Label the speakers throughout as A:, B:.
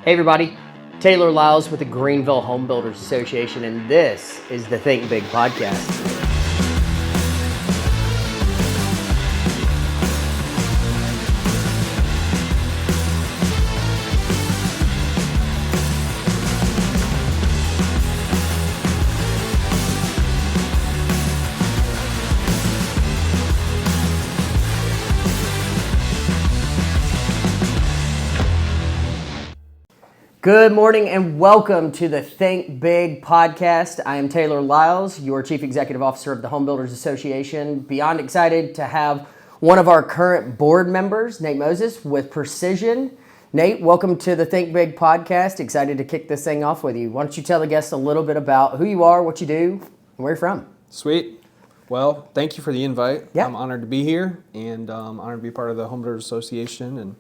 A: Hey everybody, Taylor Lyles with the Greenville Home Builders Association, and this is the Think Big podcast. Good morning and welcome to the Think Big podcast. I am Taylor Lyles, your Chief Executive Officer of the Home Builders Association. Beyond excited to have one of our current board members, Nate Moses, with Precision. Nate, welcome to the Think Big podcast. Excited to kick this thing off with you. Why don't you tell the guests a little bit about who you are, what you do, and where you're from?
B: Sweet. Well, thank you for the invite.
A: Yeah.
B: I'm honored to be here and honored to be part of the Home Builders Association and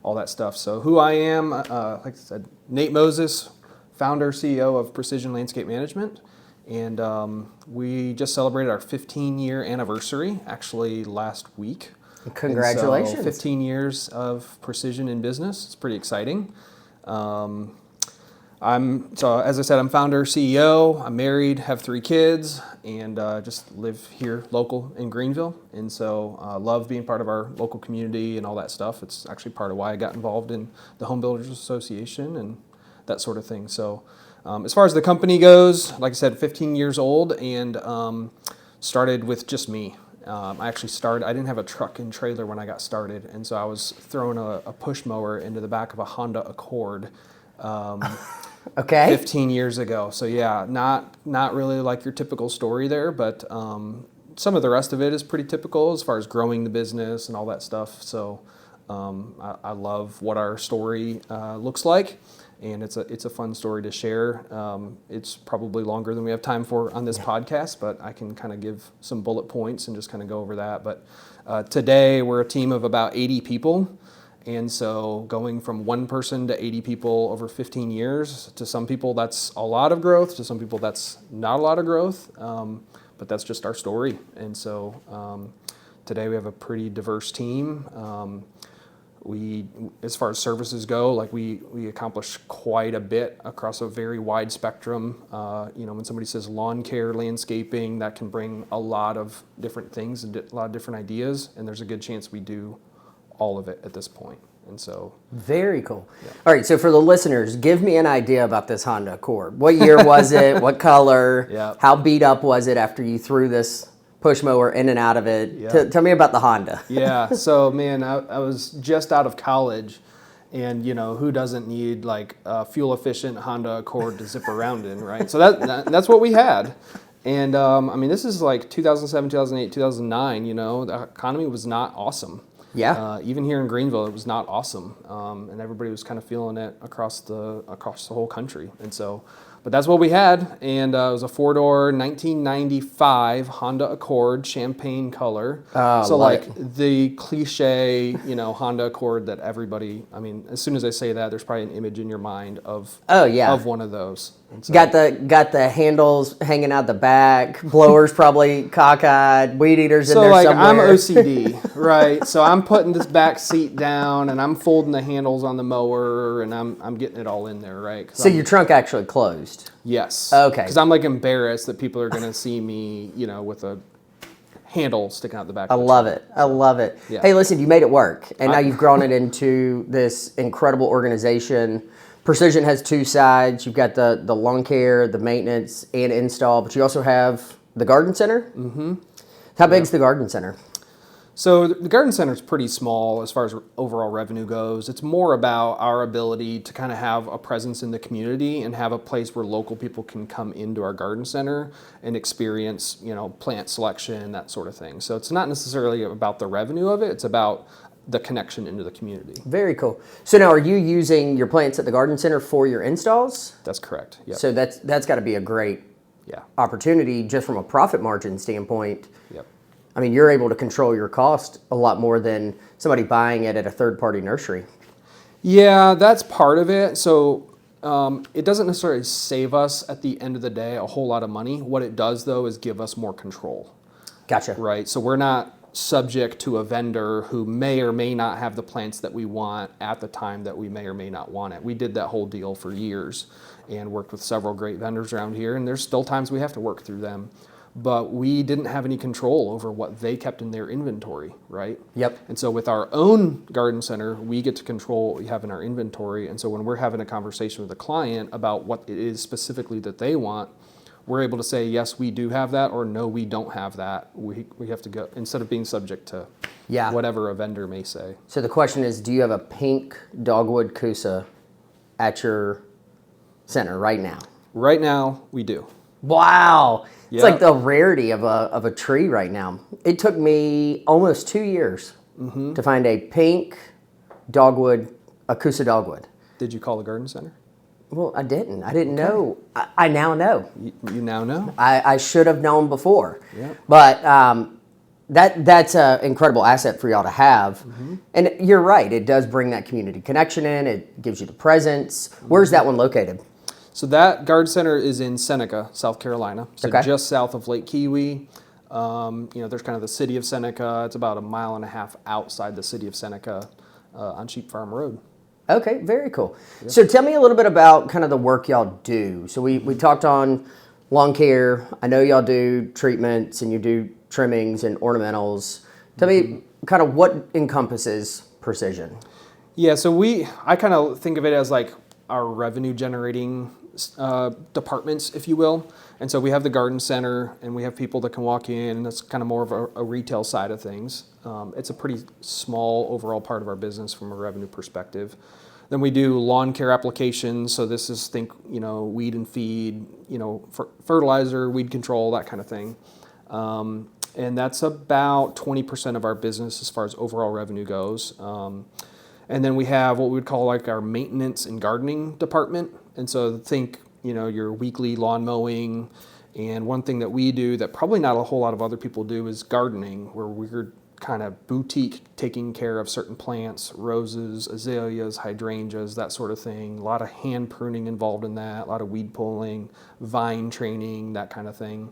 B: all that stuff. So who I am, like I said, Nate Moses, founder, CEO of Precision Landscape Management. And we just celebrated our 15-year anniversary, actually last week.
A: Congratulations.
B: So 15 years of Precision in business. It's pretty exciting. As I said, I'm founder, CEO. I'm married, have 3 kids, and just live here local in Greenville. And so love being part of our local community and all that stuff. It's actually part of why I got involved in the Home Builders Association and that sort of thing. So as far as the company goes, like I said, 15 years old and started with just me. I didn't have a truck and trailer when I got started. And so I was throwing a push mower into the back of a Honda Accord.
A: Okay.
B: 15 years ago. So yeah, not really like your typical story there, but some of the rest of it is pretty typical as far as growing the business and all that stuff. So I love what our story looks like, and it's a fun story to share. It's probably longer than we have time for on this podcast, but I can kind of give some bullet points and just kind of go over that. But today we're a team of about 80 people. And so going from 1 person to 80 people over 15 years, to some people that's a lot of growth, to some people that's not a lot of growth, but that's just our story. And so today we have a pretty diverse team. As far as services go, like we accomplish quite a bit across a very wide spectrum. When somebody says lawn care, landscaping, that can bring a lot of different things and a lot of different ideas, and there's a good chance we do all of it at this point. And so
A: very cool.
B: Yeah.
A: All right, so for the listeners, give me an idea about this Honda Accord. What year was it? What color?
B: Yeah.
A: How beat up was it after you threw this push mower in and out of it?
B: Yeah.
A: Tell me about the Honda.
B: Yeah, so man, I was just out of college, and who doesn't need like a fuel efficient Honda Accord to zip around in, right? So that's what we had. And this is like 2007, 2008, 2009, the economy was not awesome.
A: Yeah.
B: Even here in Greenville, it was not awesome, and everybody was kind of feeling it across the whole country. And so, but that's what we had, and it was a 4-door 1995 Honda Accord, champagne color. So like the cliche, Honda Accord that everybody. As soon as I say that, there's probably an image in your mind of of one of those. So,
A: got the handles hanging out the back, blowers probably cockeyed, weed eaters in there somewhere.
B: So I'm OCD, right? So I'm putting this back seat down and I'm folding the handles on the mower and I'm getting it all in there, right?
A: So your trunk actually closed?
B: Yes.
A: Okay.
B: Because I'm like embarrassed that people are going to see me, with a handle sticking out the back.
A: I love it.
B: Yeah.
A: Hey, listen, you made it work, and now you've grown it into this incredible organization. Precision has 2 sides. You've got the lawn care, the maintenance, and install, but you also have the garden center. Mm-hmm. How big's the garden center?
B: So the garden center is pretty small as far as overall revenue goes. It's more about our ability to kind of have a presence in the community and have a place where local people can come into our garden center and experience, plant selection, that sort of thing. So it's not necessarily about the revenue of it. It's about the connection into the community.
A: Very cool. So now, are you using your plants at the garden center for your installs?
B: That's correct. Yep.
A: So that's got to be a great opportunity just from a profit margin standpoint.
B: Yep.
A: You're able to control your cost a lot more than somebody buying it at a third-party nursery.
B: Yeah, that's part of it. So it doesn't necessarily save us at the end of the day a whole lot of money. What it does, though, is give us more control.
A: Gotcha.
B: Right. So we're not subject to a vendor who may or may not have the plants that we want at the time that we may or may not want it. We did that whole deal for years and worked with several great vendors around here, and there's still times we have to work through them. But we didn't have any control over what they kept in their inventory, right?
A: Yep.
B: And so with our own garden center, we get to control what we have in our inventory. And so when we're having a conversation with a client about what it is specifically that they want, we're able to say, yes, we do have that, or no, we don't have that. We have to go, instead of being subject to whatever a vendor may say.
A: So the question is, do you have a pink dogwood Kusa at your center right now?
B: Right now, we do.
A: Wow. It's
B: Yeah.
A: like the rarity of a tree right now. It took me almost 2 years to find a pink dogwood, a Kusa dogwood.
B: Did you call the garden center?
A: Well, I didn't. I didn't know. I now know.
B: You now know?
A: I should have known before.
B: Yeah.
A: But that's an incredible asset for y'all to have. And you're right. It does bring that community connection in. It gives you the presence. Where's that one located?
B: So that garden center is in Seneca, South Carolina. So
A: Okay.
B: just south of Lake Kiwi. There's kind of the city of Seneca. It's about 1.5 miles outside the city of Seneca on Sheep Farm Road.
A: Okay, very cool. Yeah. So tell me a little bit about kind of the work y'all do. So we talked on lawn care. I know y'all do treatments and you do trimmings and ornamentals. Tell me kind of what encompasses precision.
B: Yeah, so I kind of think of it as like our revenue generating departments, if you will. And so we have the garden center and we have people that can walk in, and that's kind of more of a retail side of things. It's a pretty small overall part of our business from a revenue perspective. Then we do lawn care applications. So this is, weed and feed, fertilizer, weed control, that kind of thing. And that's about 20% of our business as far as overall revenue goes. And then we have what we would call like our maintenance and gardening department. And so think, your weekly lawn mowing. And one thing that we do that probably not a whole lot of other people do is gardening, where we're kind of boutique taking care of certain plants, roses, azaleas, hydrangeas, that sort of thing. A lot of hand pruning involved in that, a lot of weed pulling, vine training, that kind of thing.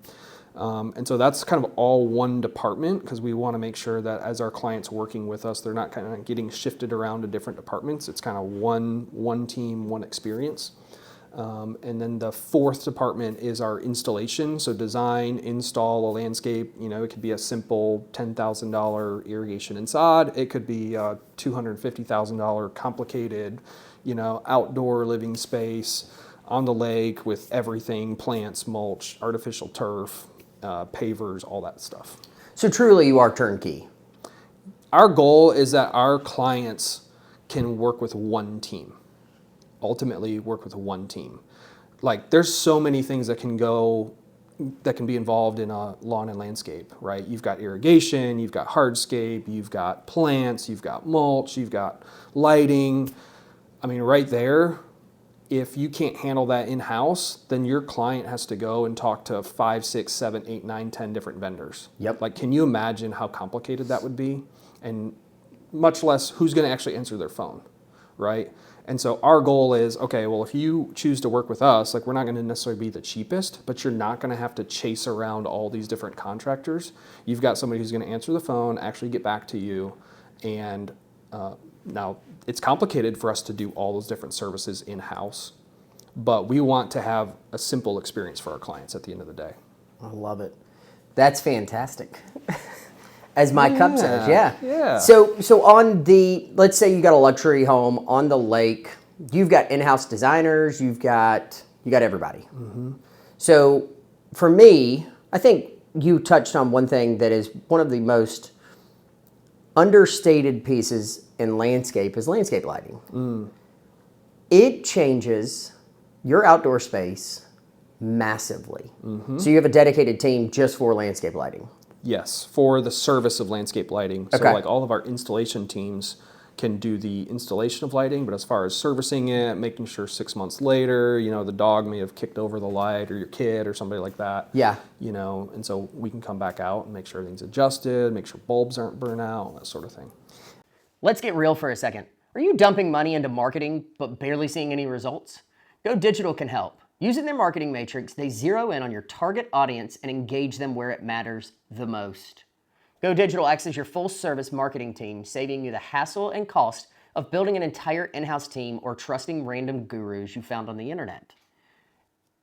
B: And so that's kind of all one department, because we want to make sure that as our clients working with us, they're not kind of getting shifted around to different departments. It's kind of one team, one experience. And then the fourth department is our installation. So design, install a landscape. It could be a simple $10,000 irrigation and sod. It could be a $250,000 complicated, outdoor living space on the lake with everything, plants, mulch, artificial turf, pavers, all that stuff.
A: So truly you are turnkey.
B: Our goal is that our clients can work with one team. Ultimately work with one team. Like there's so many things that can be involved in a lawn and landscape, right? You've got irrigation, you've got hardscape, you've got plants, you've got mulch, you've got lighting. I mean, right there, if you can't handle that in-house, then your client has to go and talk to 5, 6, 7, 8, 9, 10 different vendors.
A: Yep.
B: Like, can you imagine how complicated that would be? And much less who's going to actually answer their phone, right? And so our goal is, okay, well, if you choose to work with us, like we're not going to necessarily be the cheapest, but you're not going to have to chase around all these different contractors. You've got somebody who's going to answer the phone, actually get back to you. And now it's complicated for us to do all those different services in-house, but we want to have a simple experience for our clients at the end of the day.
A: I love it. That's fantastic. As my cup says, yeah.
B: Yeah.
A: So on let's say you got a luxury home on the lake, you've got in-house designers, you got everybody. So for me, I think you touched on one thing that is one of the most understated pieces in landscape is landscape lighting. It changes your outdoor space massively. So you have a dedicated team just for landscape lighting.
B: Yes, for the service of landscape lighting. So
A: Okay.
B: like all of our installation teams can do the installation of lighting, but as far as servicing it, making sure 6 months later, the dog may have kicked over the light, or your kid or somebody like that.
A: Yeah.
B: And so we can come back out and make sure everything's adjusted, make sure bulbs aren't burnt out, that sort of thing.
A: Let's get real for a second. Are you dumping money into marketing but barely seeing any results? Go Digital can help. Using their marketing matrix, they zero in on your target audience and engage them where it matters the most. Go Digital acts as your full-service marketing team, saving you the hassle and cost of building an entire in-house team or trusting random gurus you found on the internet.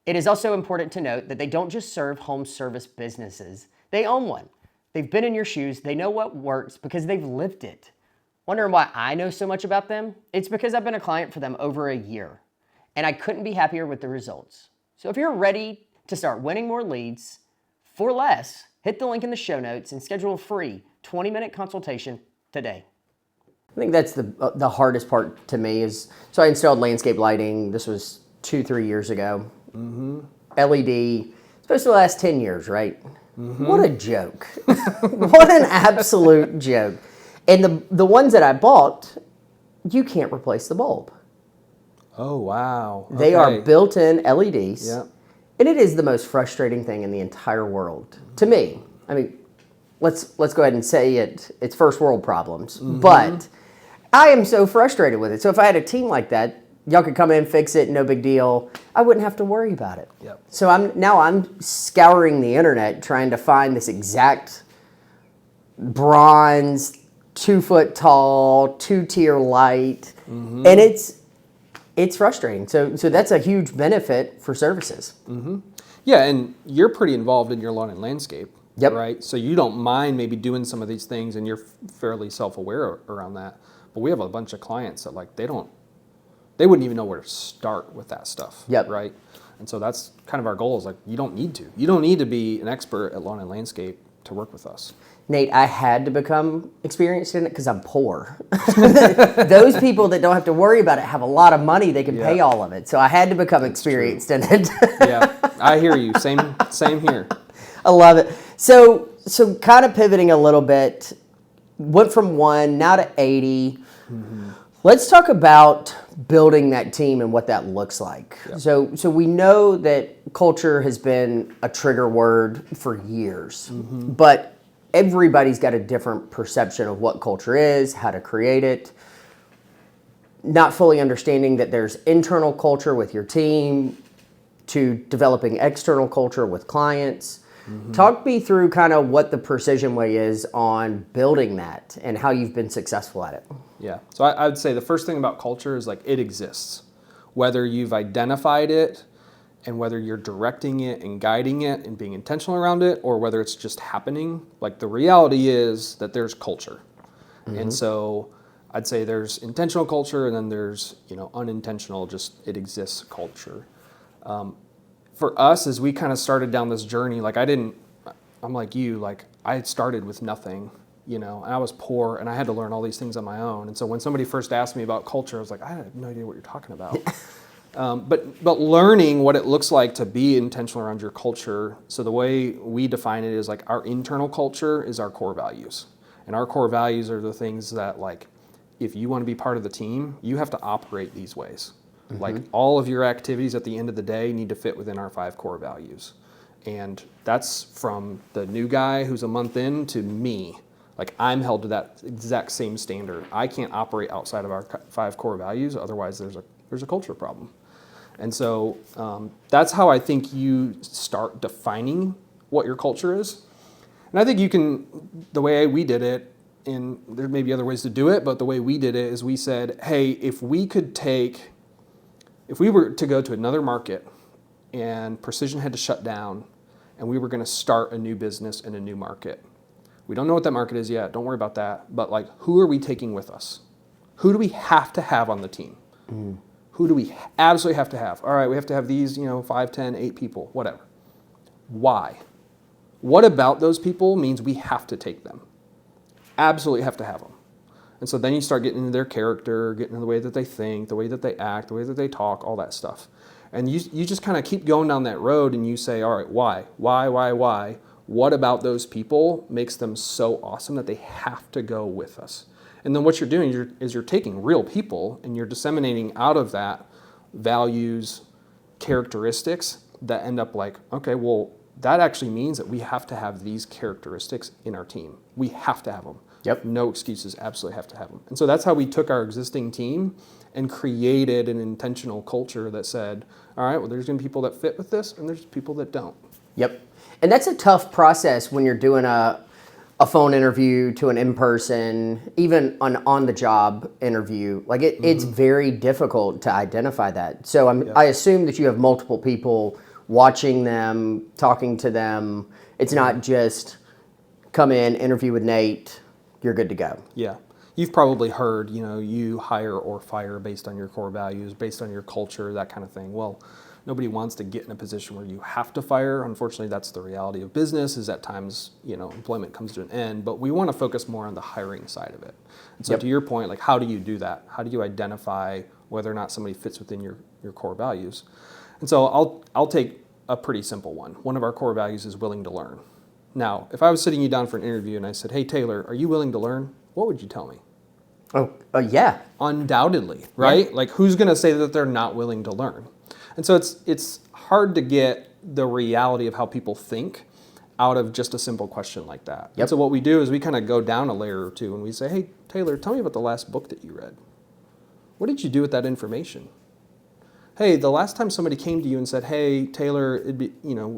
A: It is also important to note that they don't just serve home service businesses. They own one. They've been in your shoes. They know what works because they've lived it. Wondering why I know so much about them? It's because I've been a client for them over a year, and I couldn't be happier with the results. So if you're ready to start winning more leads for less, hit the link in the show notes and schedule a free 20-minute consultation today. I think that's the hardest part to me is, so I installed landscape lighting. This was 2-3 years ago. LED, supposed to last 10 years, right? What a joke. What an absolute joke. And the ones that I bought, you can't replace the bulb.
B: Oh, wow. Okay.
A: They are built-in LEDs.
B: Yep.
A: And it is the most frustrating thing in the entire world to me. I mean, let's go ahead and say it's first world problems. But I am so frustrated with it. So if I had a team like that, y'all could come in, fix it, no big deal. I wouldn't have to worry about it.
B: Yep.
A: So I'm scouring the internet trying to find this exact bronze, 2-foot tall, 2-tier light, and it's frustrating. So that's a huge benefit for services.
B: Yeah, and you're pretty involved in your lawn and landscape,
A: Yep.
B: right? So you don't mind maybe doing some of these things, and you're fairly self-aware around that. But we have a bunch of clients that they wouldn't even know where to start with that stuff,
A: Yep.
B: right? And so that's kind of our goal is you don't need to. You don't need to be an expert at lawn and landscape to work with us.
A: Nate, I had to become experienced in it because I'm poor. Those people that don't have to worry about it have a lot of money. They can pay all of it. So I had to become experienced in it.
B: Yeah, I hear you. Same here.
A: I love it. So kind of pivoting a little bit, went from 1 now to 80. Let's talk about building that team and what that looks like. Yep. So we know that culture has been a trigger word for years, but everybody's got a different perception of what culture is, how to create it, not fully understanding that there's internal culture with your team to developing external culture with clients. Talk me through kind of what the Precision Way is on building that and how you've been successful at it.
B: Yeah, so I would say the first thing about culture is it exists. Whether you've identified it and whether you're directing it and guiding it and being intentional around it, or whether it's just happening, the reality is that there's culture. And so I'd say there's intentional culture and then there's, unintentional, just it exists culture. For us, as we kind of started down this journey, I'm like you, I started with nothing, and I was poor and I had to learn all these things on my own. And so when somebody first asked me about culture, I was like, I have no idea what you're talking about. But learning what it looks like to be intentional around your culture. So the way we define it is our internal culture is our core values. And our core values are the things that if you want to be part of the team, you have to operate these ways. All of your activities at the end of the day need to fit within our 5 core values. And that's from the new guy who's a month in to me. I'm held to that exact same standard. I can't operate outside of our 5 core values, otherwise there's a culture problem. And so that's how I think you start defining what your culture is. And I think the way we did it, and there may be other ways to do it, but the way we did it is we said, hey, if we were to go to another market and Precision had to shut down and we were going to start a new business in a new market, we don't know what that market is yet, don't worry about that, but who are we taking with us? Who do we have to have on the team? Who do we absolutely have to have? All right, we have to have these, 5, 10, 8 people, whatever. Why? What about those people means we have to take them? Absolutely have to have them. And so then you start getting into their character, getting into the way that they think, the way that they act, the way that they talk, all that stuff. And you just kind of keep going down that road and you say, all right, why? Why? What about those people makes them so awesome that they have to go with us? And then what you're doing is you're taking real people and you're disseminating out of that values, characteristics that end up okay, well, that actually means that we have to have these characteristics in our team. We have to have them.
A: Yep.
B: No excuses, absolutely have to have them. And so that's how we took our existing team and created an intentional culture that said, all right, well, there's going to be people that fit with this and there's people that don't.
A: Yep. And that's a tough process when you're doing a a phone interview to an in-person, even an on-the-job interview. Like it's very difficult to identify that. So I assume that you have multiple people watching them, talking to them. It's not just come in, interview with Nate, you're good to go.
B: Yeah. You've probably heard, you hire or fire based on your core values, based on your culture, that kind of thing. Well, nobody wants to get in a position where you have to fire. Unfortunately, that's the reality of business, is at times, employment comes to an end. But we want to focus more on the hiring side of it. And so to your point, like, how do you do that? How do you identify whether or not somebody fits within your core values? And so I'll take a pretty simple one. One of our core values is willing to learn. Now, if I was sitting you down for an interview and I said, hey, Taylor, are you willing to learn? What would you tell me?
A: Yeah.
B: Undoubtedly, right? Yeah. Like, who's going to say that they're not willing to learn? And so it's hard to get the reality of how people think out of just a simple question like that. Yep. And so what we do is we kind of go down a layer or two and we say, hey, Taylor, tell me about the last book that you read. What did you do with that information? Hey, the last time somebody came to you and said, hey, Taylor,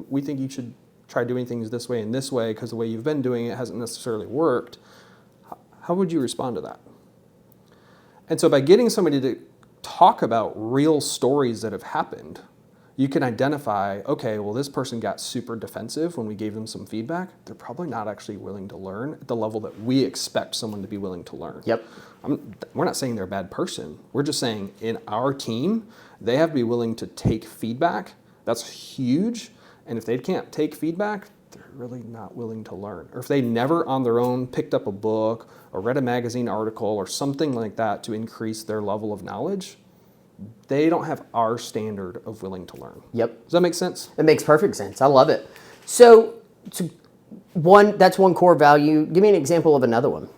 B: we think you should try doing things this way and this way because the way you've been doing it hasn't necessarily worked. How would you respond to that? And so by getting somebody to talk about real stories that have happened, you can identify, okay, well, this person got super defensive when we gave them some feedback. They're probably not actually willing to learn at the level that we expect someone to be willing to learn.
A: Yep.
B: We're not saying they're a bad person. We're just saying in our team, they have to be willing to take feedback. That's huge. And if they can't take feedback, they're really not willing to learn. Or if they never on their own picked up a book or read a magazine article or something like that to increase their level of knowledge, they don't have our standard of willing to learn.
A: Yep.
B: Does that make sense?
A: It makes perfect sense. I love it. So that's one core value. Give me an example of another one.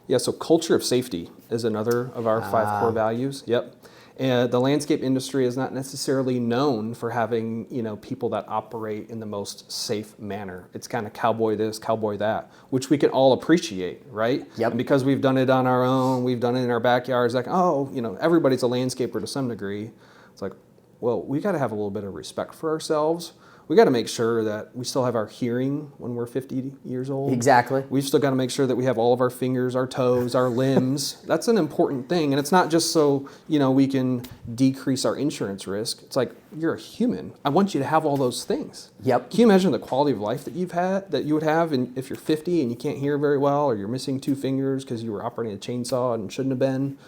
B: Yeah, so culture of safety is another of our 5 core values. Yep. And the landscape industry is not necessarily known for having, people that operate in the most safe manner. It's kind of cowboy this, cowboy that, which we can all appreciate, right?
A: Yep.
B: And because we've done it on our own, we've done it in our backyards, like, everybody's a landscaper to some degree. It's like, well, we got to have a little bit of respect for ourselves. We got to make sure that we still have our hearing when we're 50 years old.
A: Exactly.
B: We've still got to make sure that we have all of our fingers, our toes, our limbs. That's an important thing. And it's not just so, we can decrease our insurance risk. It's like, you're a human. I want you to have all those things.
A: Yep.
B: Can you imagine the quality of life that you would have if you're 50 and you can't hear very well, or you're missing 2 fingers because you were operating a chainsaw and shouldn't have been?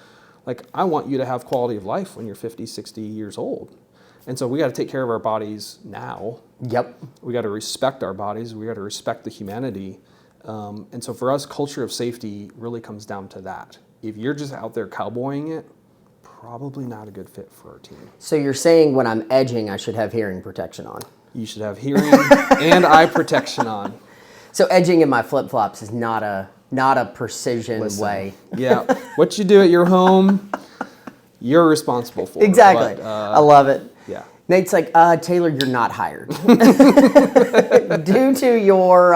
B: Like, I want you to have quality of life when you're 50, 60 years old. And so we got to take care of our bodies now.
A: Yep.
B: We got to respect our bodies. We got to respect the humanity. And so for us, culture of safety really comes down to that. If you're just out there cowboying it, probably not a good fit for our team.
A: So you're saying when I'm edging, I should have hearing protection on?
B: You should have hearing and eye protection on.
A: So edging in my flip-flops is not a precision way.
B: Yeah. What you do at your home, you're responsible for.
A: Exactly.
B: But,
A: I love it.
B: Yeah.
A: Nate's like, Taylor, you're not hired. Due to your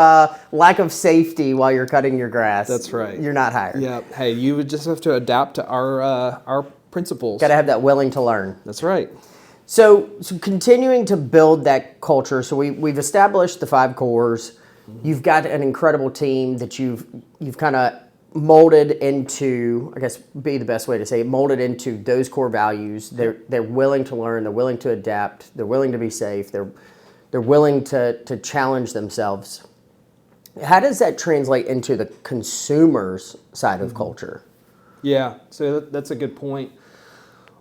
A: lack of safety while you're cutting your grass.
B: That's right.
A: You're not hired.
B: Yeah. Hey, you would just have to adapt to our principles.
A: Got to have that willing to learn.
B: That's right.
A: So continuing to build that culture. So we've established the 5 cores. Mm-hmm. You've got an incredible team that you've kind of molded into, I guess be the best way to say it, molded into those core values. They're willing to learn, they're willing to adapt, they're willing to be safe, they're willing to challenge themselves. How does that translate into the consumer's side of culture?
B: Yeah, so that's a good point.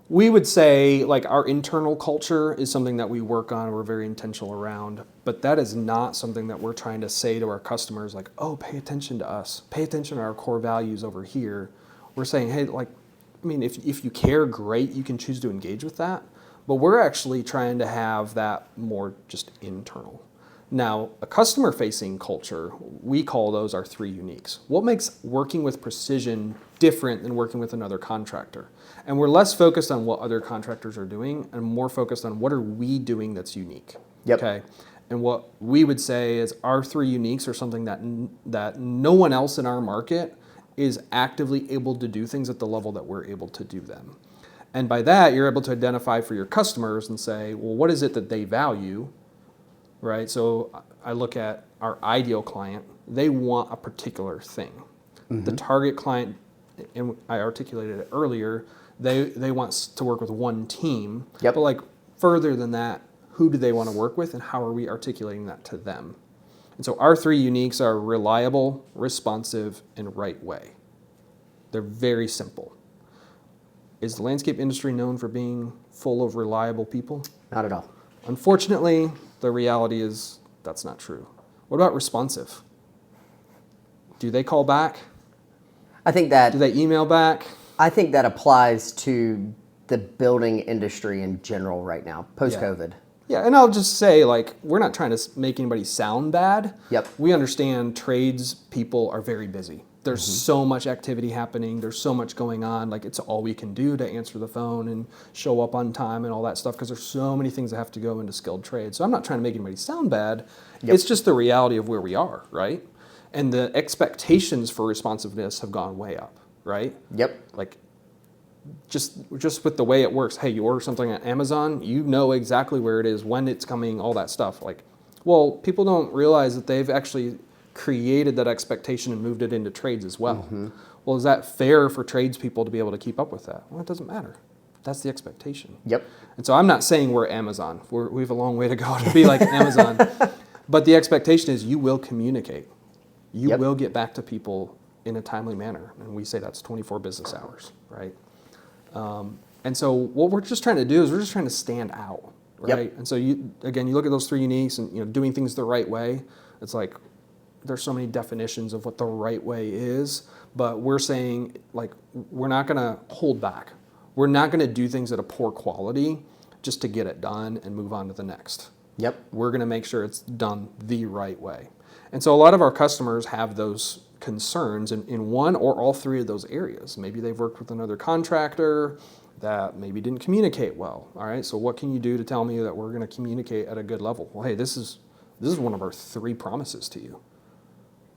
B: We would say, like, our internal culture is something that we work on, we're very intentional around, but that is not something that we're trying to say to our customers, like, oh, pay attention to us, pay attention to our core values over here. We're saying, hey, if you care, great, you can choose to engage with that, but we're actually trying to have that more just internal. Now, a customer-facing culture, we call those our 3 uniques. What makes working with Precision different than working with another contractor? And we're less focused on what other contractors are doing and more focused on what are we doing that's unique.
A: Yep.
B: Okay. And what we would say is our 3 uniques are something that no one else in our market is actively able to do things at the level that we're able to do them. And by that, you're able to identify for your customers and say, well, what is it that they value? Right? So I look at our ideal client they want a particular thing. The target client, and I articulated it earlier, they want to work with one team.
A: Yep.
B: But like further than that, who do they want to work with, and how are we articulating that to them? And so our three uniques are reliable, responsive, and right way. They're very simple. Is the landscape industry known for being full of reliable people?
A: Not at all.
B: Unfortunately, the reality is that's not true. What about responsive? Do they call back?
A: I think that
B: Do they email back?
A: I think that applies to the building industry in general right now, post-COVID.
B: Yeah, and I'll just say, like, we're not trying to make anybody sound bad.
A: Yep.
B: We understand trades people are very busy. There's so much activity happening. There's so much going on. Like, it's all we can do to answer the phone and show up on time and all that stuff because there's so many things that have to go into skilled trades. So I'm not trying to make anybody sound bad.
A: Yep.
B: It's just the reality of where we are, right? And the expectations for responsiveness have gone way up, right?
A: Yep.
B: Like, just with the way it works. Hey, you order something on Amazon, you know exactly where it is, when it's coming, all that stuff. Like, well, people don't realize that they've actually created that expectation and moved it into trades as well. Well, is that fair for tradespeople to be able to keep up with that? Well, it doesn't matter. That's the expectation.
A: Yep.
B: And so I'm not saying we're Amazon. We have a long way to go to be like Amazon. But the expectation is you will communicate. You
A: Yep.
B: will get back to people in a timely manner. And we say that's 24 business hours, right? And so what we're just trying to do is we're just trying to stand out, right?
A: Yep.
B: And so you look at those three uniques and doing things the right way. It's like there's so many definitions of what the right way is, but we're saying like we're not going to hold back. We're not going to do things at a poor quality just to get it done and move on to the next.
A: Yep.
B: We're going to make sure it's done the right way. And so a lot of our customers have those concerns in one or all three of those areas. Maybe they've worked with another contractor that maybe didn't communicate well. All right, so what can you do to tell me that we're going to communicate at a good level? Well, hey, this is one of our three promises to you.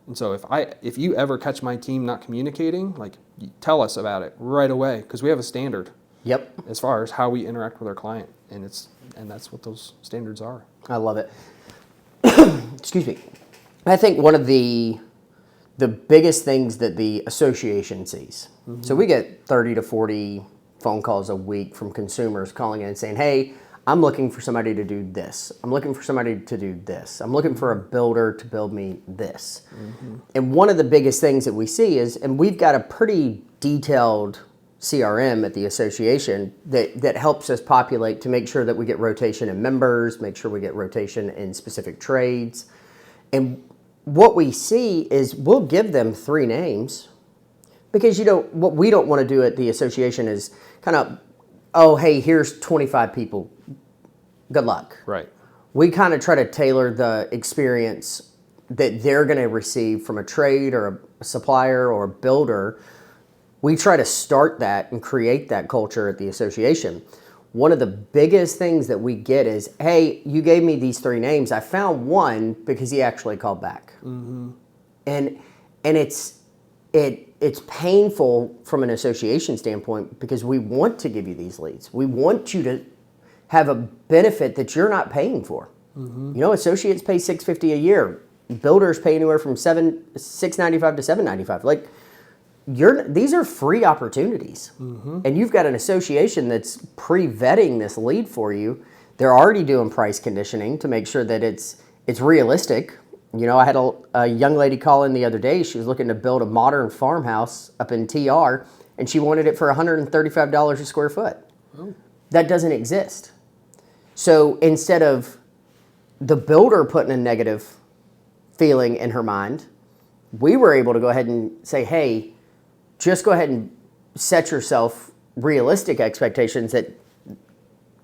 B: And so if you ever catch my team not communicating, like tell us about it right away because we have a standard.
A: Yep.
B: As far as how we interact with our client, and that's what those standards are.
A: I love it. Excuse me. I think one of the biggest things that the association sees. So we get 30 to 40 phone calls a week from consumers calling in and saying, hey, I'm looking for somebody to do this. I'm looking for somebody to do this. I'm looking for a builder to build me this. And one of the biggest things that we see is, and we've got a pretty detailed CRM at the association that helps us populate to make sure that we get rotation in members, make sure we get rotation in specific trades. And what we see is we'll give them three names because what we don't want to do at the association is kind of, oh, hey, here's 25 people. Good luck.
B: Right.
A: We kind of try to tailor the experience that they're going to receive from a trade or a supplier or a builder. We try to start that and create that culture at the association. One of the biggest things that we get is, hey, you gave me these three names. I found one because he actually called back. And it's painful from an association standpoint because we want to give you these leads. We want you to have a benefit that you're not paying for. Associates pay $650 a year. Builders pay anywhere from $695 to $795. Like, these are free opportunities. And you've got an association that's pre-vetting this lead for you. They're already doing price conditioning to make sure that it's realistic. I had a young lady call in the other day. She was looking to build a modern farmhouse up in TR, and she wanted it for $135 a square foot. Oh. That doesn't exist. So instead of the builder putting a negative feeling in her mind, we were able to go ahead and say, hey, just go ahead and set yourself realistic expectations that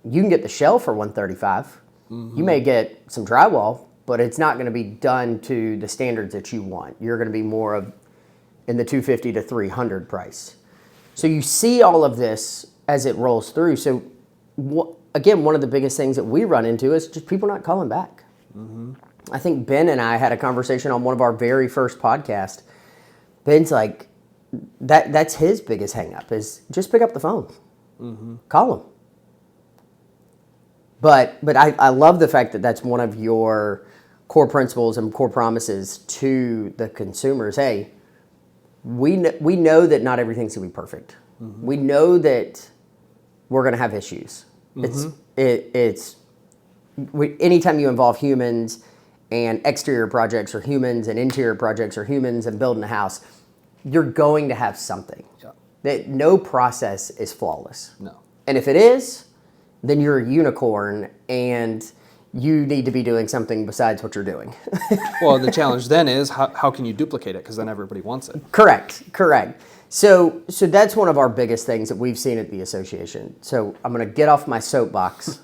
A: you can get the shell for $135. You may get some drywall, but it's not going to be done to the standards that you want. You're going to be more of in the $250 to $300 price. So you see all of this as it rolls through. So again, one of the biggest things that we run into is just people not calling back. I think Ben and I had a conversation on one of our very first podcasts. Ben's like, that's his biggest hang up is just pick up the phone. Call him. But I love the fact that that's one of your core principles and core promises to the consumers. Hey, we know that not everything's going to be perfect. We know that we're going to have issues. Anytime you involve humans and exterior projects or humans and interior projects or humans and building a house, you're going to have something.
B: Yeah.
A: That no process is flawless.
B: No.
A: And if it is, then you're a unicorn and you need to be doing something besides what you're doing.
B: Well, the challenge then is how can you duplicate it? Because then everybody wants it.
A: Correct. So that's one of our biggest things that we've seen at the association. So I'm going to get off my soapbox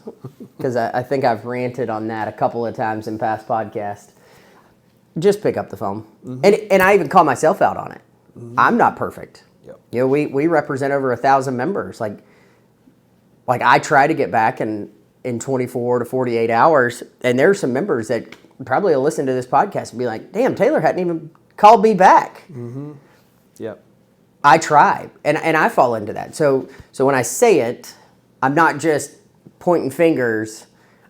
A: because I think I've ranted on that a couple of times in past podcasts. Just pick up the phone. And I even call myself out on it. I'm not perfect.
B: Yep.
A: You know, we represent over 1,000 members. Like I try to get back in 24 to 48 hours, and there's some members that probably will listen to this podcast and be like, damn, Taylor hadn't even called me back.
B: Yep.
A: I try, and I fall into that. So when I say it, I'm not just pointing fingers,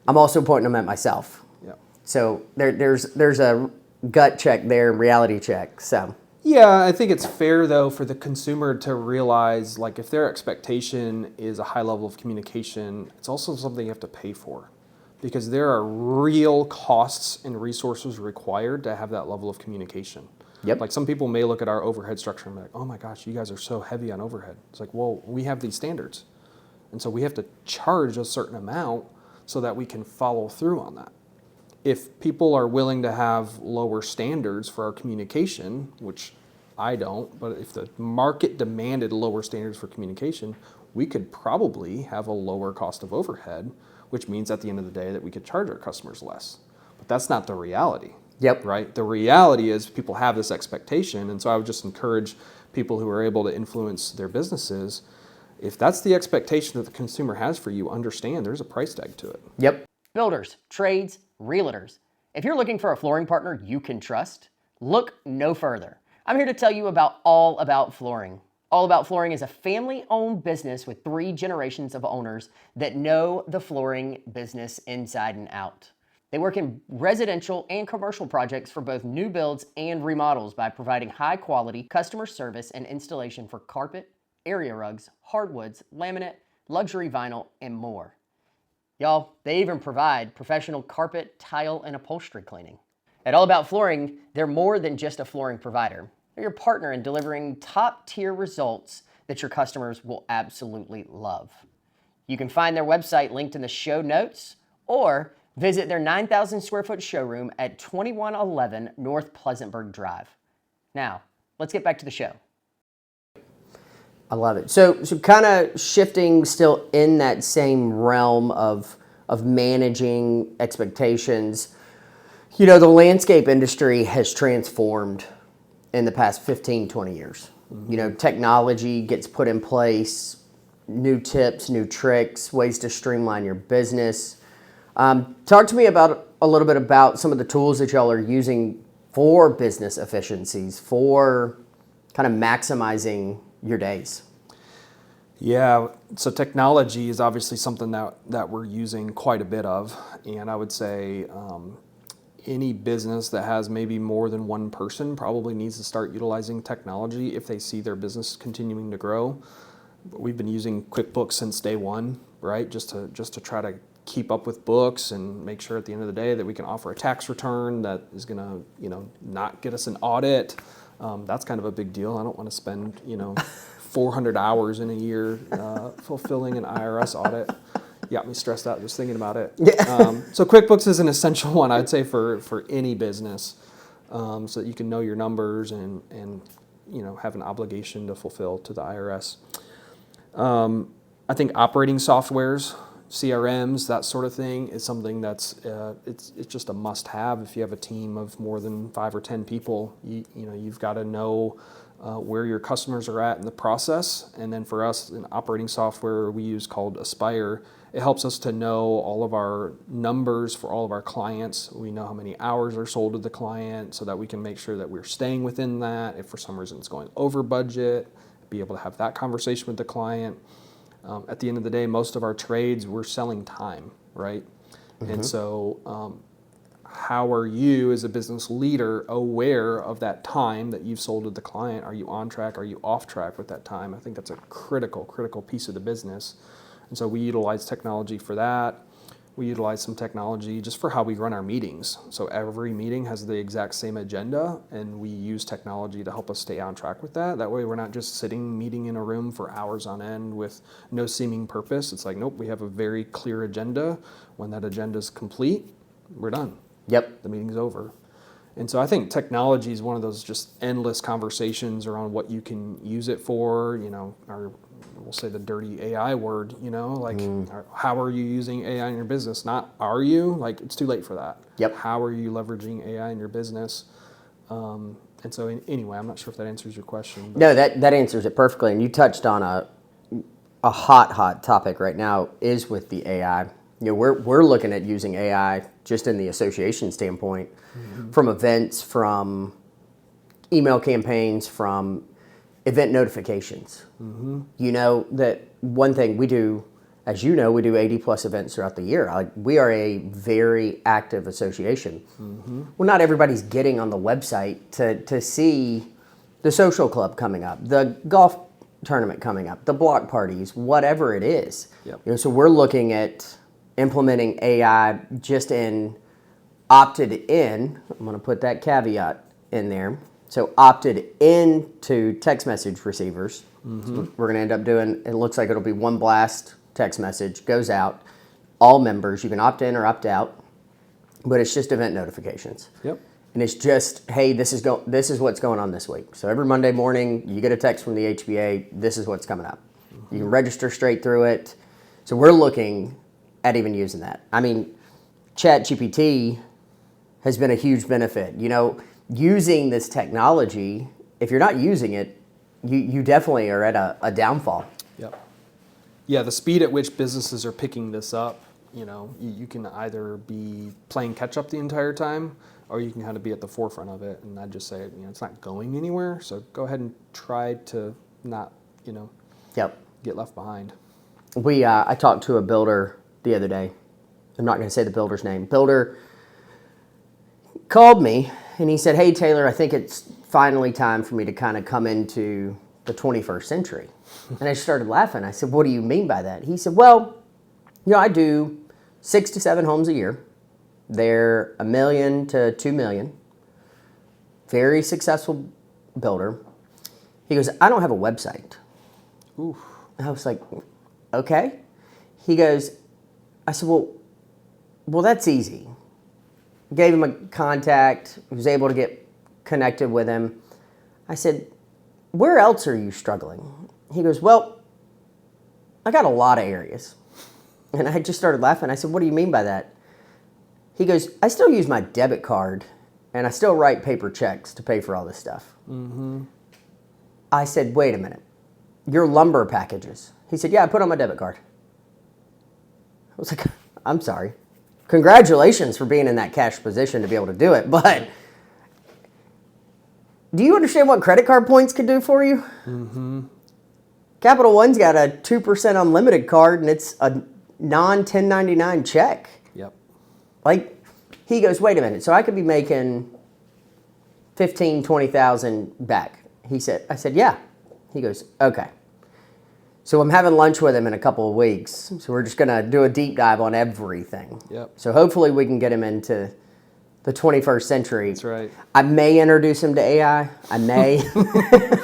A: I'm also pointing them at myself.
B: Yep.
A: So there's a gut check there, reality check. So
B: Yeah, I think it's fair though for the consumer to realize, like, if their expectation is a high level of communication, it's also something you have to pay for, because there are real costs and resources required to have that level of communication.
A: Yep.
B: Like, some people may look at our overhead structure and be like, oh my gosh, you guys are so heavy on overhead. It's like, well, we have these standards. And so we have to charge a certain amount so that we can follow through on that. If people are willing to have lower standards for our communication, which I don't, but if the market demanded lower standards for communication, we could probably have a lower cost of overhead, which means at the end of the day that we could charge our customers less. But that's not the reality.
A: Yep.
B: Right? The reality is people have this expectation, and so I would just encourage people who are able to influence their businesses, if that's the expectation that the consumer has for you, understand there's a price tag to it.
A: Yep. Builders, trades, realtors. If you're looking for a flooring partner you can trust, look no further. I'm here to tell you about All About Flooring. All About Flooring is a family-owned business with 3 generations of owners that know the flooring business inside and out. They work in residential and commercial projects for both new builds and remodels by providing high-quality customer service and installation for carpet, area rugs, hardwoods, laminate, luxury vinyl, and more. Y'all, they even provide professional carpet, tile, and upholstery cleaning. At All About Flooring, they're more than just a flooring provider. They're your partner in delivering top-tier results that your customers will absolutely love. You can find their website linked in the show notes, or visit their 9,000 square foot showroom at 2111 North Pleasantburg Drive. Now, let's get back to the show. I love it. So kind of shifting still in that same realm of managing expectations. You know, the landscape industry has transformed in the past 15, 20 years. You know, technology gets put in place, new tips, new tricks, ways to streamline your business. Talk to me about a little bit about some of the tools that y'all are using for business efficiencies, for kind of maximizing your days.
B: Yeah, so technology is obviously something that we're using quite a bit of, and I would say any business that has maybe more than one person probably needs to start utilizing technology if they see their business continuing to grow. We've been using QuickBooks since day one, right? Just to try to keep up with books and make sure at the end of the day that we can offer a tax return that is going to, not get us an audit. That's kind of a big deal. I don't want to spend, 400 hours in a year fulfilling an IRS audit. Got me stressed out just thinking about it.
A: Yeah.
B: So QuickBooks is an essential one, I'd say, for any business, so that you can know your numbers and have an obligation to fulfill to the IRS. I think operating softwares, CRMs, that sort of thing is something that's it's just a must-have. If you have a team of more than 5 or 10 people, you've got to know where your customers are at in the process. And then for us, an operating software we use called Aspire, it helps us to know all of our numbers for all of our clients. We know how many hours are sold to the client so that we can make sure that we're staying within that. If for some reason it's going over budget, be able to have that conversation with the client. At the end of the day, most of our trades, we're selling time, right? Mm-hmm. And so how are you as a business leader aware of that time that you've sold to the client? Are you on track? Are you off track with that time? I think that's a critical piece of the business. And so we utilize technology for that. We utilize some technology just for how we run our meetings. So every meeting has the exact same agenda, and we use technology to help us stay on track with that. That way we're not just sitting meeting in a room for hours on end with no seeming purpose. It's like, nope, we have a very clear agenda. When that agenda is complete, we're done.
A: Yep.
B: The meeting's over. And so I think technology is one of those just endless conversations around what you can use it for, or we'll say the dirty AI word, like how are you using AI in your business? Not are you, like it's too late for that.
A: Yep.
B: How are you leveraging AI in your business? And so anyway, I'm not sure if that answers your question. But.
A: No, that answers it perfectly. And you touched on a hot topic right now is with the AI. We're looking at using AI just in the association standpoint, from events, from email campaigns, from event notifications. That one thing we do, as you know, we do 80 plus events throughout the year. We are a very active association. Well, not everybody's getting on the website to see the social club coming up, the golf tournament coming up, the block parties, whatever it is.
B: Yep.
A: So we're looking at implementing AI just in opted in. I'm going to put that caveat in there. So opted into text message receivers. So we're going to end up doing, it looks like it'll be one blast text message, goes out. All members, you can opt in or opt out, but it's just event notifications.
B: Yep.
A: And it's just, hey, this is what's going on this week. So every Monday morning, you get a text from the HBA, this is what's coming up. You can register straight through it. So we're looking at even using that. I mean, ChatGPT has been a huge benefit. Using this technology, if you're not using it, you definitely are at a downfall.
B: Yep. Yeah, the speed at which businesses are picking this up, you can either be playing catch up the entire time, or you can kind of be at the forefront of it. And I'd just say, it's not going anywhere. So go ahead and try to not,
A: Yep.
B: get left behind.
A: I talked to a builder the other day. I'm not going to say the builder's name. Builder called me and he said, hey, Taylor, I think it's finally time for me to kind of come into the 21st century. And I started laughing. I said, what do you mean by that? He said, well, I do 6 to 7 homes a year. They're $1 million to $2 million. Very successful builder. He goes, I don't have a website.
B: Ooh.
A: I was like, okay. He goes, I said, well, that's easy. Gave him a contact, was able to get connected with him. I said, where else are you struggling? He goes, well, I got a lot of areas. And I just started laughing. I said, what do you mean by that? He goes, I still use my debit card and I still write paper checks to pay for all this stuff. I said, wait a minute, your lumber packages. He said, yeah, I put on my debit card. I was like, I'm sorry. Congratulations for being in that cash position to be able to do it. But do you understand what credit card points could do for you? Capital One's got a 2% unlimited card and it's a non-1099 check.
B: Yep.
A: Like, he goes, wait a minute. So I could be making 15, 20,000 back. I said, yeah. He goes, okay. So I'm having lunch with him in a couple of weeks. So we're just going to do a deep dive on everything.
B: Yep.
A: So hopefully we can get him into the 21st century.
B: That's right.
A: I may introduce him to AI. I may.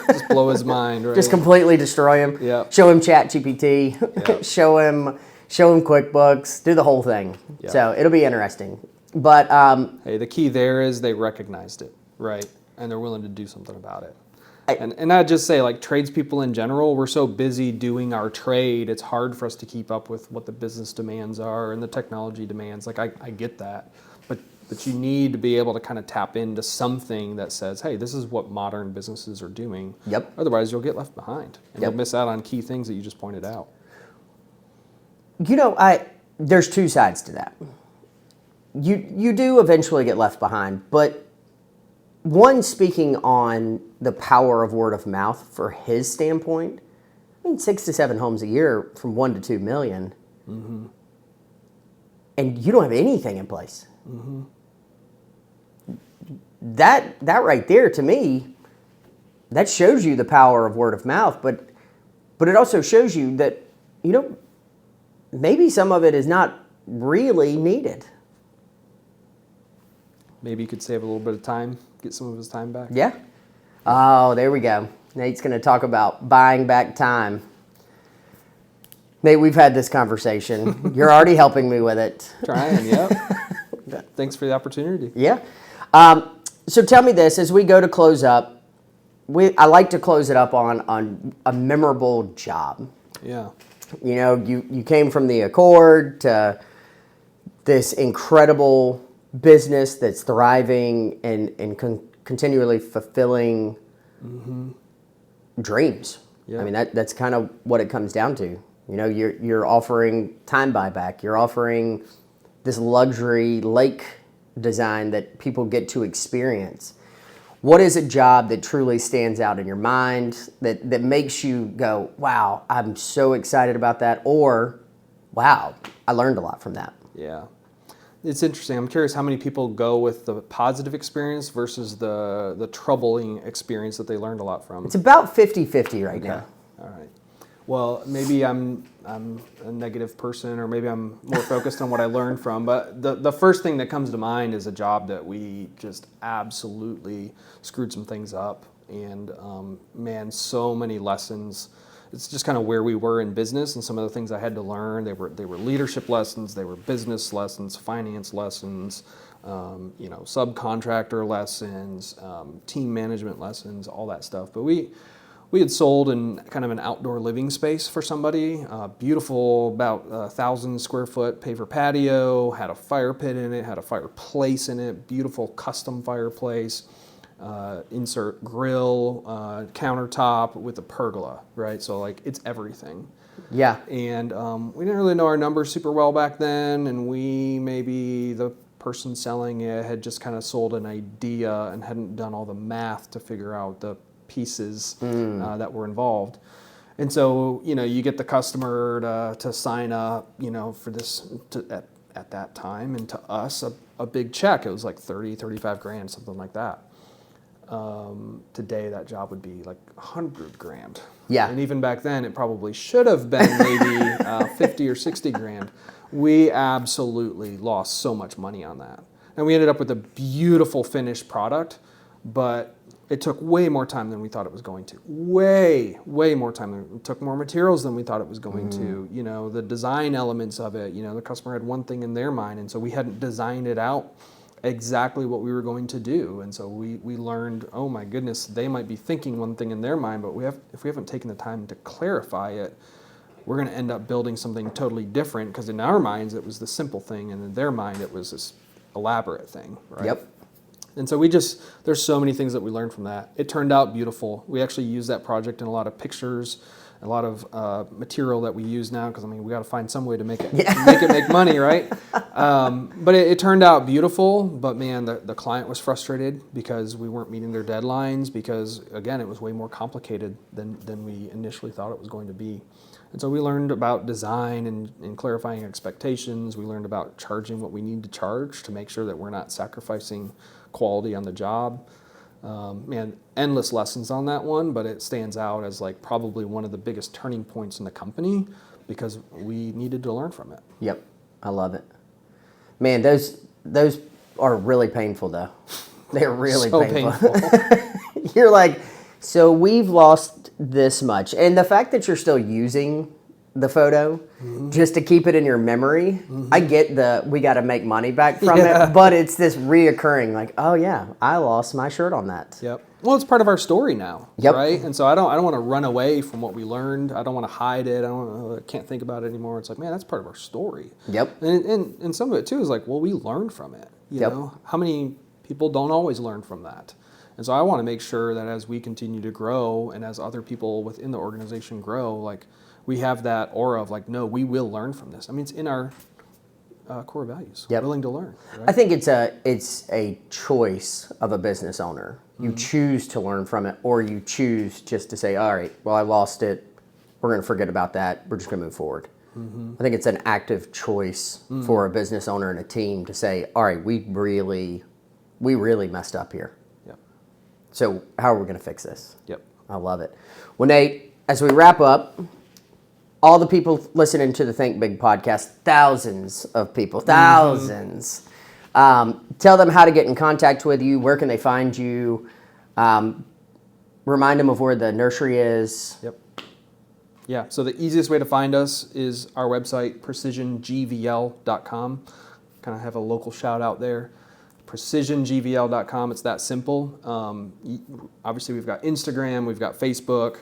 B: Just blow his mind, right?
A: Just completely destroy him.
B: Yep.
A: Show him ChatGPT.
B: Yep.
A: Show him QuickBooks. Do the whole thing.
B: Yep.
A: So it'll be interesting. But
B: hey, the key there is they recognized it, right? And they're willing to do something about it. And I'd just say, like, tradespeople in general, we're so busy doing our trade, it's hard for us to keep up with what the business demands are and the technology demands. Like, I get that. But you need to be able to kind of tap into something that says, hey, this is what modern businesses are doing.
A: Yep.
B: Otherwise, you'll get left behind. And
A: Yep.
B: you'll miss out on key things that you just pointed out.
A: There's two sides to that. You do eventually get left behind, but one, speaking on the power of word of mouth for his standpoint, 6 to 7 homes a year from 1 to 2 million, and you don't have anything in place. that right there, to me, that shows you the power of word of mouth, but it also shows you that, maybe some of it is not really needed.
B: Maybe you could save a little bit of time, get some of his time back.
A: Yeah. Oh, there we go. Nate's going to talk about buying back time. Nate, we've had this conversation. You're already helping me with it.
B: Trying, yep. Thanks for the opportunity.
A: Yeah. So tell me this, as we go to close up, I like to close it up on a memorable job.
B: Yeah.
A: You came from the Accord to this incredible business that's thriving and continually fulfilling dreams.
B: Yeah.
A: I mean, that's kind of what it comes down to. You're offering time buyback. You're offering this luxury lake design that people get to experience. What is a job that truly stands out in your mind that makes you go, wow, I'm so excited about that, or wow, I learned a lot from that?
B: Yeah. It's interesting. I'm curious how many people go with the positive experience versus the troubling experience that they learned a lot from.
A: It's about 50-50 right now.
B: All right. Well, maybe I'm a negative person, or maybe I'm more focused on what I learned from. But the first thing that comes to mind is a job that we just absolutely screwed some things up. And man, so many lessons. It's just kind of where we were in business and some of the things I had to learn. They were leadership lessons, they were business lessons, finance lessons, subcontractor lessons, team management lessons, all that stuff. But we had sold in kind of an outdoor living space for somebody, beautiful, about 1,000 square foot paver patio, had a fire pit in it, had a fireplace in it, beautiful custom fireplace, insert grill, countertop with a pergola, right? So like it's everything.
A: Yeah.
B: And we didn't really know our numbers super well back then, and maybe the person selling it had just kind of sold an idea and hadn't done all the math to figure out the pieces that were involved. And so, you get the customer to sign up, for this at that time, and to us, a big check. It was like 35 grand, something like that. Today, that job would be like 100 grand.
A: Yeah.
B: And even back then, it probably should have been maybe 50 or 60 grand. We absolutely lost so much money on that. And we ended up with a beautiful finished product, but it took way more time than we thought it was going to. Way more time. It took more materials than we thought it was going to. The design elements of it, the customer had one thing in their mind, and so we hadn't designed it out exactly what we were going to do. And so we learned, oh my goodness, they might be thinking one thing in their mind, but if we haven't taken the time to clarify it, we're going to end up building something totally different, because in our minds it was the simple thing, and in their mind it was this elaborate thing, right?
A: Yep.
B: And so there's so many things that we learned from that. It turned out beautiful. We actually used that project in a lot of pictures, a lot of material that we use now, because we got to find some way to make it make money, right? But it turned out beautiful. But man, the client was frustrated because we weren't meeting their deadlines, because again, it was way more complicated than we initially thought it was going to be. And so we learned about design and clarifying expectations. We learned about charging what we need to charge to make sure that we're not sacrificing quality on the job. Man, endless lessons on that one, but it stands out as like probably one of the biggest turning points in the company, because we needed to learn from it.
A: Yep. I love it. Man, those are really painful though. They're really
B: So
A: painful. You're like, so we've lost this much. And the fact that you're still using the photo just to keep it in your memory, I get we got to make money back from it, but it's this reoccurring like, oh yeah, I lost my shirt on that.
B: Yep. Well, it's part of our story now,
A: Yep.
B: right? And so I don't want to run away from what we learned. I don't want to hide it. I can't think about it anymore. It's like, man, that's part of our story.
A: Yep.
B: And some of it too is like, well, we learned from it. You know, how many people don't always learn from that? And so I want to make sure that as we continue to grow and as other people within the organization grow, like we have that aura of like, no, we will learn from this. I mean, it's in our core values, willing to learn. Right?
A: I think it's a choice of a business owner. You choose to learn from it, or you choose just to say, all right, well, I lost it. We're going to forget about that. We're just going to move forward. I think it's an active choice for a business owner and a team to say, all right, we really we really messed up here.
B: Yep.
A: So how are we going to fix this?
B: Yep.
A: I love it. Well, Nate, as we wrap up, all the people listening to the Think Big podcast, thousands of people, thousands. Tell them how to get in contact with you. Where can they find you? Remind them of where the nursery is.
B: Yep. Yeah, so the easiest way to find us is our website, precisiongvl.com. Kind of have a local shout out there. precisiongvl.com, it's that simple. Obviously, we've got Instagram, we've got Facebook,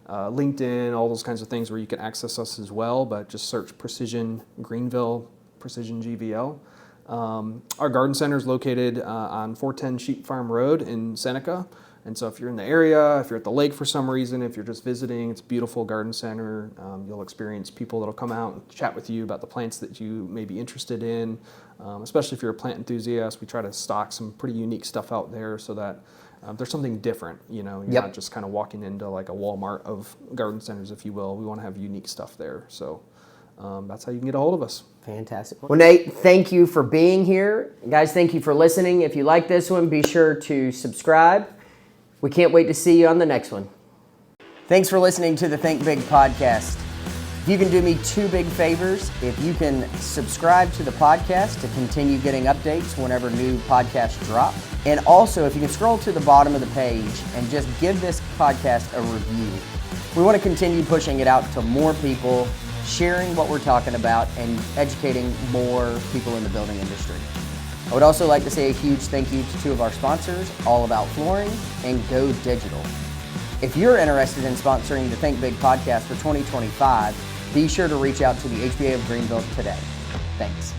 B: LinkedIn, all those kinds of things where you can access us as well, but just search Precision Greenville, Precision GVL. Our garden center is located on 410 Sheep Farm Road in Seneca. And so if you're in the area, if you're at the lake for some reason, if you're just visiting, it's a beautiful garden center. You'll experience people that'll come out and chat with you about the plants that you may be interested in. Especially if you're a plant enthusiast, we try to stock some pretty unique stuff out there so that there's something different. You know, you're not just kind of walking into like a Walmart of garden centers, if you will. We want to have unique stuff there. So that's how you can get a hold of us.
A: Fantastic. Well, Nate, thank you for being here. Guys, thank you for listening. If you like this one, be sure to subscribe. We can't wait to see you on the next one. Thanks for listening to the Think Big podcast. If you can do me two big favors, if you can subscribe to the podcast to continue getting updates whenever new podcasts drop. And also, if you can scroll to the bottom of the page and just give this podcast a review. We want to continue pushing it out to more people, sharing what we're talking about, and educating more people in the building industry. I would also like to say a huge thank you to two of our sponsors, All About Flooring and Go Digital. If you're interested in sponsoring the Think Big podcast for 2025, be sure to reach out to the HBA of Greenville today. Thanks.